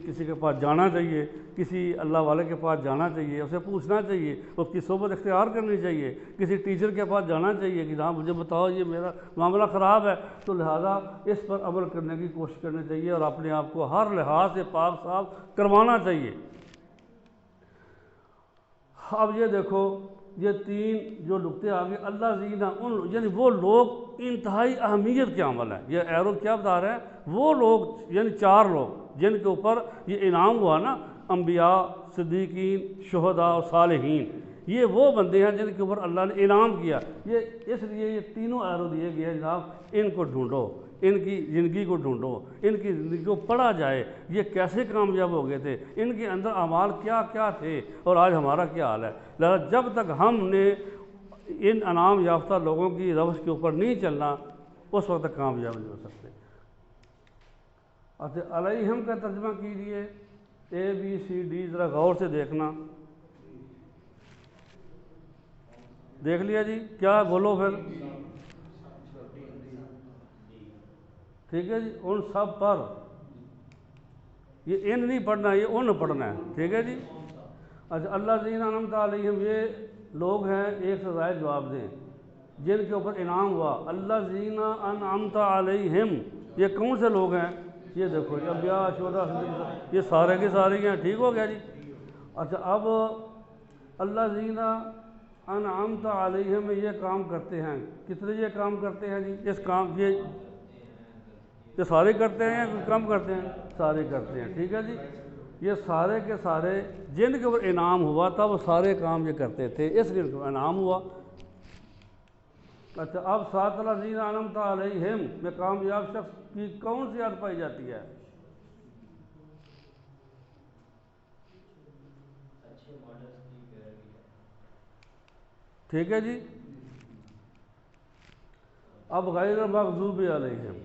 کسی کے پاس جانا چاہیے، کسی اللہ والے کے پاس جانا چاہیے، اسے پوچھنا چاہیے، اس کی صحبت اختیار کرنی چاہیے، کسی ٹیچر کے پاس جانا چاہیے کہ ہاں مجھے بتاؤ یہ میرا معاملہ خراب ہے، تو لہٰذا اس پر عمل کرنے کی کوشش کرنی چاہیے اور اپنے آپ کو ہر لحاظ سے پاک صاف کروانا چاہیے۔ اب یہ دیکھو، یہ 3 جو نقطے آگے اللہ زینا، یعنی وہ لوگ انتہائی اہمیت کے عمل ہیں۔ یہ ایرو کیا بتا رہے ہیں؟ وہ لوگ یعنی 4 لوگ جن کے اوپر یہ انعام ہوا نا، انبیاء، صدیقین، شہداء اور صالحین، یہ وہ بندے ہیں جن کے اوپر اللہ نے انعام کیا. یہ اس لیے یہ تینوں ایرو دیے گئے ہیں جناب، ان کو ڈھونڈو، ان کی زندگی کو ڈھونڈو، ان کی زندگی کو پڑھا جائے، یہ کیسے کامیاب ہو گئے تھے، ان کے اندر اعمال کیا کیا تھے، اور آج ہمارا کیا حال ہے. لہٰذا جب تک ہم نے ان انعام یافتہ لوگوں کی روش کے اوپر نہیں چلنا، اس وقت تک کامیاب نہیں ہو سکتے. اچھا، علیہم کا ترجمہ کیجیے، ABCD ذرا غور سے دیکھنا. دیکھ لیا جی، کیا بولو پھر؟ ٹھیک ہے جی، ان سب پر. یہ ان نہیں پڑھنا، یہ ان پڑھنا ہے. ٹھیک ہے جی. اچھا، اللہ زین انعمت علیہم، یہ لوگ ہیں، ایک سے زائد جواب دیں، جن کے اوپر انعام ہوا. اللہ زین انعمت علیہم، یہ کون سے لوگ ہیں؟ یہ دیکھو جی، انبیاء، شہداء، صدیقین، یہ سارے کے سارے ہیں. ٹھیک ہو گیا جی. اچھا، اب اللہ زین انعمت علیہم میں یہ کام کرتے ہیں، کتنے یہ کام کرتے ہیں جی؟ اس کام یہ سارے کرتے ہیں یا کم کرتے ہیں؟ سارے کرتے ہیں. ٹھیک ہے جی. یہ سارے کے سارے جن کے اوپر انعام ہوا تھا وہ سارے کام یہ کرتے تھے، اس لیے ان کو انعام ہوا. اچھا، اب سات الذین انعمت علیہم میں کامیاب شخص کی کون سی یاد پائی جاتی ہے؟ ٹھیک ہے جی. اب غیر المغضوب علیہم،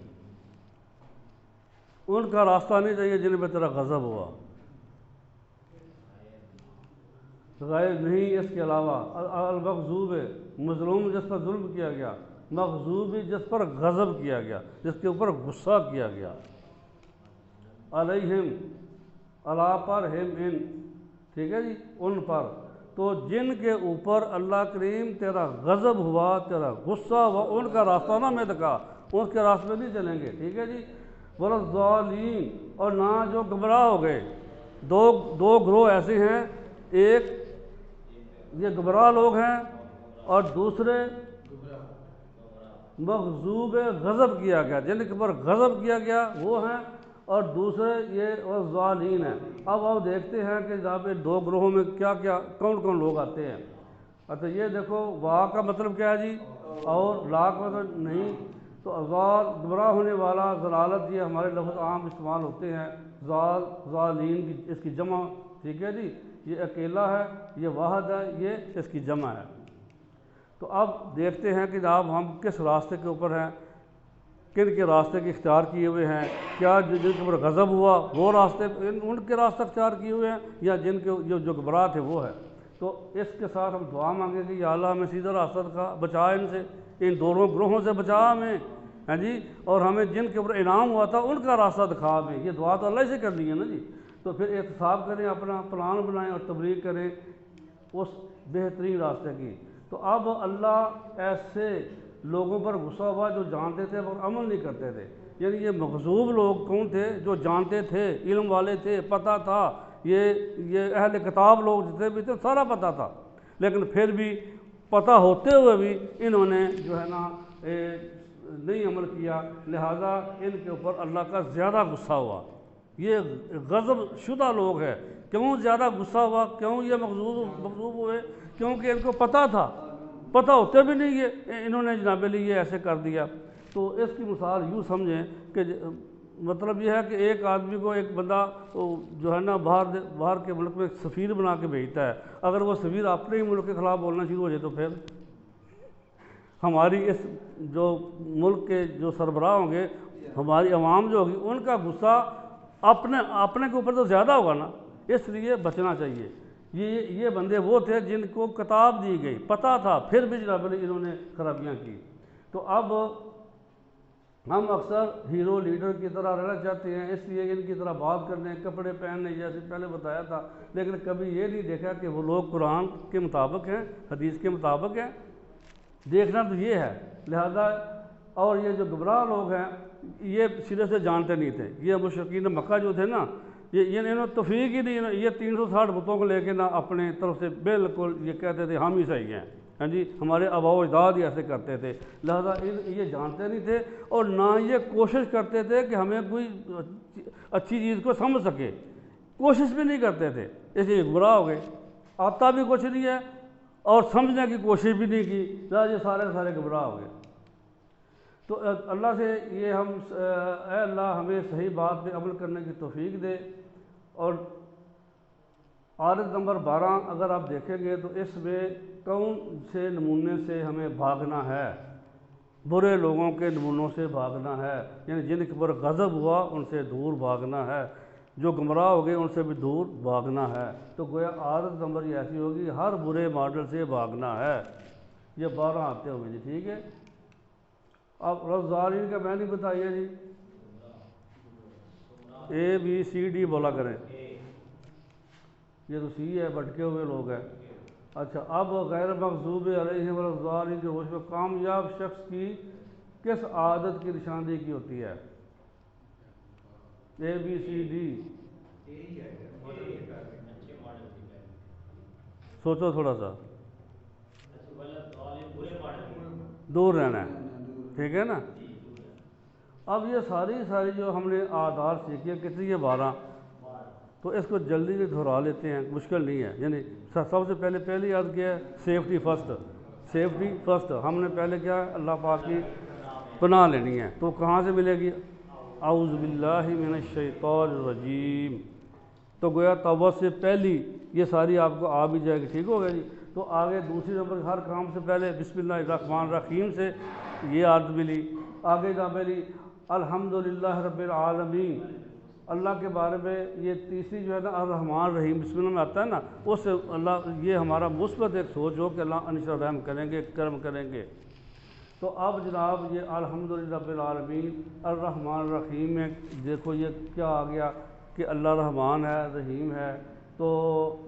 ان کا راستہ نہیں چاہیے جن پہ تیرا غضب ہوا. غیر نہیں، اس کے علاوہ المغضوب، مظلوم جس پر ظلم کیا گیا، مغضوب جس پر غضب کیا گیا، جس کے اوپر غصہ کیا گیا. علیہم، علا پر، ہم ان. ٹھیک ہے جی، ان پر. تو جن کے اوپر اللہ کریم تیرا غضب ہوا، تیرا غصہ ہوا، ان کا راستہ نہ میں دکھا، اس کے راستے نہیں چلیں گے. ٹھیک ہے جی. والضالین، اور نہ جو گمراہ ہو گئے. دو گروہ ایسے ہیں، ایک یہ گمراہ لوگ ہیں، اور دوسرے مغضوب غضب کیا گیا، جن کے اوپر غضب کیا گیا وہ ہیں، اور دوسرے یہ والضالین ہیں. اب آپ دیکھتے ہیں کہ جہاں پہ دو گروہوں میں کیا کیا کون کون لوگ آتے ہیں. اچھا، یہ دیکھو، وا کا مطلب کیا ہے جی، اور لا کا مطلب نہیں. تو ضال گمراہ ہونے والا، ضلالت، یہ ہمارے لفظ عام استعمال ہوتے ہیں. ضالین کی اس کی جمع. ٹھیک ہے جی. یہ اکیلا ہے، یہ واحد ہے، یہ اس کی جمع ہے. تو اب دیکھتے ہیں کہ جناب ہم کس راستے کے اوپر ہیں، کن کے راستے کے اختیار کیے ہوئے ہیں. کیا جن کے اوپر غضب ہوا وہ راستے، ان کے راستے اختیار کیے ہوئے ہیں، یا جن کے جو گمراہ تھے وہ ہے. تو اس کے ساتھ ہم دعا مانگیں کہ یا اللہ ہمیں سیدھا راستہ دکھا، بچا ان سے، ان دونوں گروہوں سے بچا ہمیں. ہاں جی. اور ہمیں جن کے اوپر انعام ہوا تھا ان کا راستہ دکھا ہمیں. یہ دعا تو اللہ سے کرنی ہے نا جی. تو پھر احتساب کریں، اپنا پلان بنائیں اور تبلیغ کریں اس بہترین راستے کی. تو اب اللہ ایسے لوگوں پر غصہ ہوا جو جانتے تھے اور عمل نہیں کرتے تھے. یعنی یہ مغضوب لوگ کون تھے؟ جو جانتے تھے، علم والے تھے، پتہ تھا. یہ اہل کتاب لوگ جتنے بھی تھے سارا پتہ تھا، لیکن پھر بھی پتہ ہوتے ہوئے بھی انہوں نے جو ہے نا نہیں عمل کیا. لہذا ان کے اوپر اللہ کا زیادہ غصہ ہوا. یہ غضب شدہ لوگ ہیں. کیوں زیادہ غصہ ہوا؟ کیوں یہ مغضوب ہوئے؟ کیونکہ ان کو پتہ تھا، پتہ ہوتے بھی نہیں یہ انہوں نے جناب علی یہ ایسے کر دیا. تو اس کی مثال یوں سمجھیں کہ مطلب یہ ہے کہ ایک آدمی کو ایک بندہ جو ہے نا باہر کے ملک میں سفیر بنا کے بھیجتا ہے. اگر وہ سفیر اپنے ہی ملک کے خلاف بولنا شروع ہو جائے تو پھر ہماری اس جو ملک کے جو سربراہ ہوں گے، ہماری عوام جو ہوگی، ان کا غصہ اپنے کے اوپر تو زیادہ ہوگا نا. اس لیے بچنا چاہیے. یہ بندے وہ تھے جن کو کتاب دی گئی، پتہ تھا، پھر بھی جناب علی انہوں نے خرابیاں کی. تو اب ہم اکثر ہیرو لیڈر کی طرح رہنا چاہتے ہیں، اس لیے ان کی طرح بات کرنے، کپڑے پہننے، جیسے پہلے بتایا تھا. لیکن کبھی یہ نہیں دیکھا کہ وہ لوگ قرآن کے مطابق ہیں، حدیث کے مطابق ہیں. دیکھنا تو یہ ہے. لہذا اور یہ جو گمراہ لوگ ہیں یہ سرے سے جانتے نہیں تھے. یہ مشرکین مکہ جو تھے نا، یہ انہوں نے توفیق ہی نہیں. یہ 360 بتوں کو لے کے نا اپنے طرف سے بالکل یہ کہتے تھے ہم ہی صحیح ہیں. ہاں جی، ہمارے آباء و اجداد ہی ایسے کرتے تھے. لہذا یہ جانتے نہیں تھے، اور نہ یہ کوشش کرتے تھے کہ ہمیں کوئی اچھی چیز کو سمجھ سکے. کوشش بھی نہیں کرتے تھے، اس لیے گمراہ ہو گئے. آتا بھی کچھ نہیں ہے اور سمجھنے کی کوشش بھی نہیں کی، یہ سارے کے سارے گمراہ ہو گئے۔ تو اللہ سے یہ ہم اے اللہ ہمیں صحیح بات پہ عمل کرنے کی توفیق دے۔ اور عادت نمبر 12 اگر آپ دیکھیں گے تو اس میں کون سے نمونے سے ہمیں بھاگنا ہے؟ برے لوگوں کے نمونوں سے بھاگنا ہے، یعنی جن کے اوپر غضب ہوا ان سے دور بھاگنا ہے، جو گمراہ ہو گئے ان سے بھی دور بھاگنا ہے۔ تو گویا عادت نمبر یہ ایسی ہوگی، ہر برے ماڈل سے بھاگنا ہے۔ یہ 12 آتے ہوں گے جی، ٹھیک ہے۔ اب رضالین کا میں نہیں بتائیے جی، ABCD بولا کریں، یہ تو سی ہے، بھٹکے ہوئے لوگ ہیں۔ اچھا، اب غیر مغضوب علیہم ولا الضالین کے روش میں کامیاب شخص کی کس عادت کی نشاندہی کی ہوتی ہے؟ ABCD، سوچو تھوڑا سا، دور رہنا ہے، ٹھیک ہے نا۔ اب یہ ساری جو ہم نے عادات سیکھی ہیں، کتنی ہے؟ 12۔ تو اس کو جلدی سے دہرا لیتے ہیں، مشکل نہیں ہے۔ یعنی سب سے پہلی یاد کیا ہے؟ Safety first, safety first. ہم نے پہلے کیا ہے؟ اللہ پاک کی پناہ لینی ہے۔ تو کہاں سے ملے گی؟ اعوذ باللہ من الشیطان الرجیم۔ تو گویا توبہ سے پہلی یہ ساری آپ کو آ بھی جائے گی، ٹھیک ہو گیا جی۔ تو آگے دوسری نمبر ہر کام سے پہلے بسم اللہ الرحمن الرحیم سے یہ عادت ملی۔ آگے کیا ملی؟ الحمدللہ رب العالمین، اللہ کے بارے میں یہ تیسری جو ہے نا الرحمن الرحیم بسم اللہ میں آتا ہے نا، اس سے اللہ یہ ہمارا مثبت ایک سوچ ہو کہ اللہ انشاء اللہ رحم کریں گے، کرم کریں گے۔ تو اب جناب یہ الحمدللہ رب العالمین الرحمن الرحیم میں دیکھو یہ کیا آ گیا کہ اللہ رحمان ہے، رحیم ہے، تو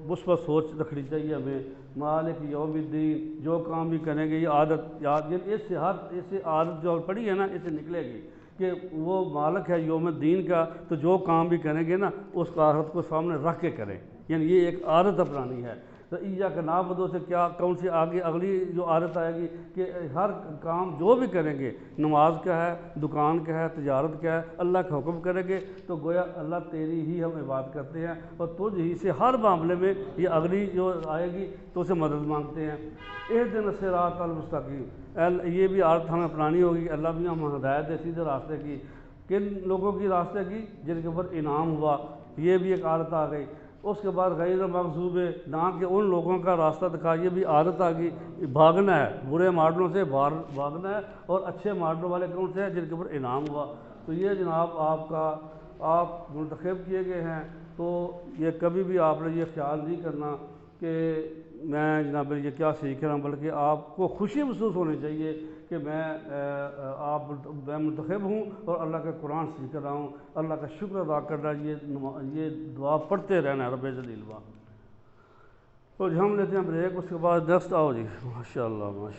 مثبت سوچ رکھنی چاہیے ہمیں۔ مالک یوم الدین، جو کام بھی کریں گے یہ عادت یاد، اس سے عادت جو پڑھی ہے نا اس سے نکلے گی کہ وہ مالک ہے یوم الدین کا، تو جو کام بھی کریں گے نا اس کا عادت کو سامنے رکھ کے کریں، یعنی یہ ایک عادت اپنانی ہے۔ تو ایاک نعبد سے کیا کون سی آگے اگلی جو عادت آئے گی کہ ہر کام جو بھی کریں گے، نماز کا ہے، دکان کا ہے، تجارت کا ہے، اللہ کا حکم کریں گے تو گویا اللہ تیری ہی ہم عبادت کرتے ہیں اور تجھ ہی سے ہر معاملے میں یہ اگلی جو آئے گی تو اسے مدد مانگتے ہیں۔ اہدنا الصراط المستقیم، یہ بھی عادت ہمیں اپنانی ہوگی، اللہ بھی ہم ہدایت دے سیدھے راستے کی۔ کن لوگوں کی راستے کی؟ جن کے اوپر انعام ہوا، یہ بھی ایک عادت آ گئی۔ اس کے بعد غیر مغضوب، نہ کہ ان لوگوں کا راستہ دکھا، یہ بھی عادت آ گئی۔ بھاگنا ہے، برے ماڈلوں سے بھاگنا ہے، اور اچھے ماڈلوں والے کون سے ہیں؟ جن کے اوپر انعام ہوا۔ تو یہ جناب آپ منتخب کیے گئے ہیں، تو یہ کبھی بھی آپ نے یہ خیال نہیں کرنا کہ میں جناب یہ کیا سیکھ رہا ہوں، بلکہ آپ کو خوشی محسوس ہونی چاہیے کہ میں منتخب ہوں اور اللہ کا قرآن سیکھ رہا ہوں، اللہ کا شکر ادا کرنا، یہ دعا پڑھتے رہنا ہے رب ذل الجلال۔ تو ہم لیتے ہیں بریک، اس کے بعد نیکسٹ آؤ جی، ماشاء اللہ ماشاء اللہ۔